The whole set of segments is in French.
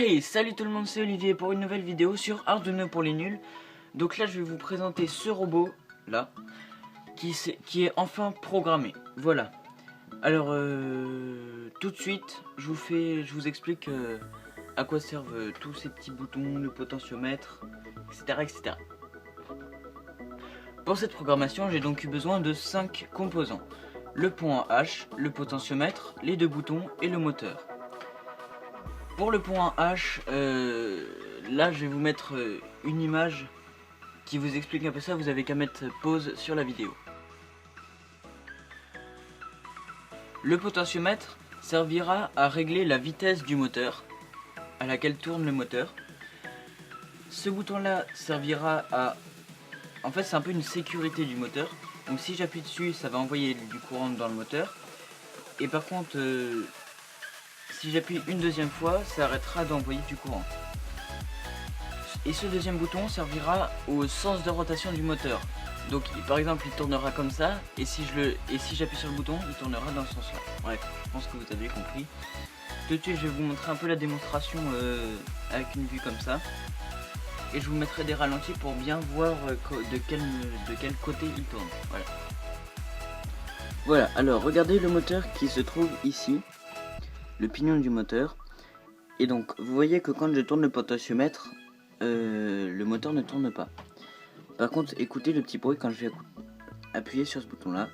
Hey, salut tout le monde, c'est Olivier pour une nouvelle vidéo sur Arduino pour les nuls. Donc là je vais vous présenter ce robot là qui est enfin programmé. Voilà. Alors tout de suite je vous explique à quoi servent tous ces petits boutons, le potentiomètre, etc. Pour cette programmation j'ai donc eu besoin de 5 composants. Le point H, le potentiomètre, les deux boutons et le moteur. Pour le point H, là je vais vous mettre une image qui vous explique un peu ça, vous avez qu'à mettre pause sur la vidéo. Le potentiomètre servira à régler la vitesse du moteur, à laquelle tourne le moteur. Ce bouton là servira à... En fait c'est un peu une sécurité du moteur, donc si j'appuie dessus ça va envoyer du courant dans le moteur. Et par contre... si j'appuie une deuxième fois, ça arrêtera d'envoyer du courant. Et ce deuxième bouton servira au sens de rotation du moteur. Donc par exemple il tournera comme ça, et si j'appuie sur le bouton, il tournera dans ce sens là. Bref, je pense que vous avez compris. Tout de suite je vais vous montrer un peu la démonstration avec une vue comme ça. Et je vous mettrai des ralentis pour bien voir de quel côté il tourne. Voilà. Voilà, alors regardez le moteur qui se trouve ici. Le pignon du moteur. Et donc vous voyez que quand je tourne le potentiomètre, le moteur ne tourne pas. Par contre écoutez le petit bruit quand je vais appuyer sur ce bouton là,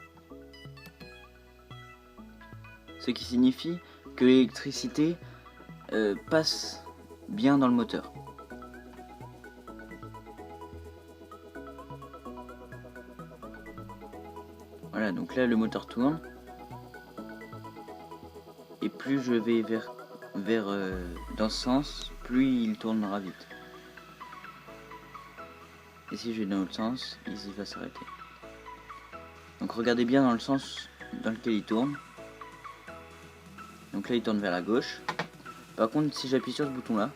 ce qui signifie que l'électricité passe bien dans le moteur. Voilà, donc là le moteur tourne. Et plus je vais dans ce sens, plus il tournera vite. Et si je vais dans l'autre sens, il va s'arrêter. Donc regardez bien dans le sens dans lequel il tourne. Donc là il tourne vers la gauche. Par contre si j'appuie sur ce bouton là,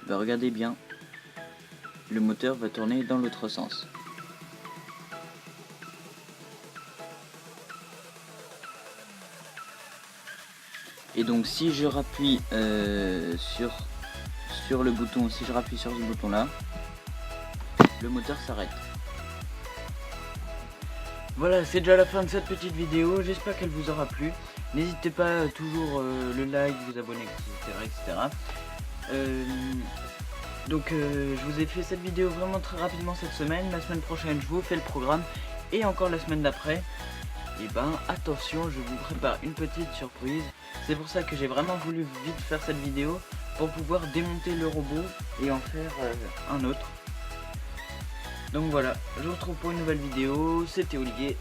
regardez bien, le moteur va tourner dans l'autre sens. Et donc si je rappuie sur le bouton, si je rappuie sur ce bouton là, le moteur s'arrête. Voilà, c'est déjà la fin de cette petite vidéo, j'espère qu'elle vous aura plu. N'hésitez pas toujours le like, vous abonner, etc. Je vous ai fait cette vidéo vraiment très rapidement cette semaine. La semaine prochaine je vous fais le programme, et encore la semaine d'après. Et ben attention, je vous prépare une petite surprise. C'est pour ça que j'ai vraiment voulu vite faire cette vidéo, pour pouvoir démonter le robot et en faire un autre. Donc voilà, je vous retrouve pour une nouvelle vidéo, c'était Olivier,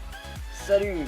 salut!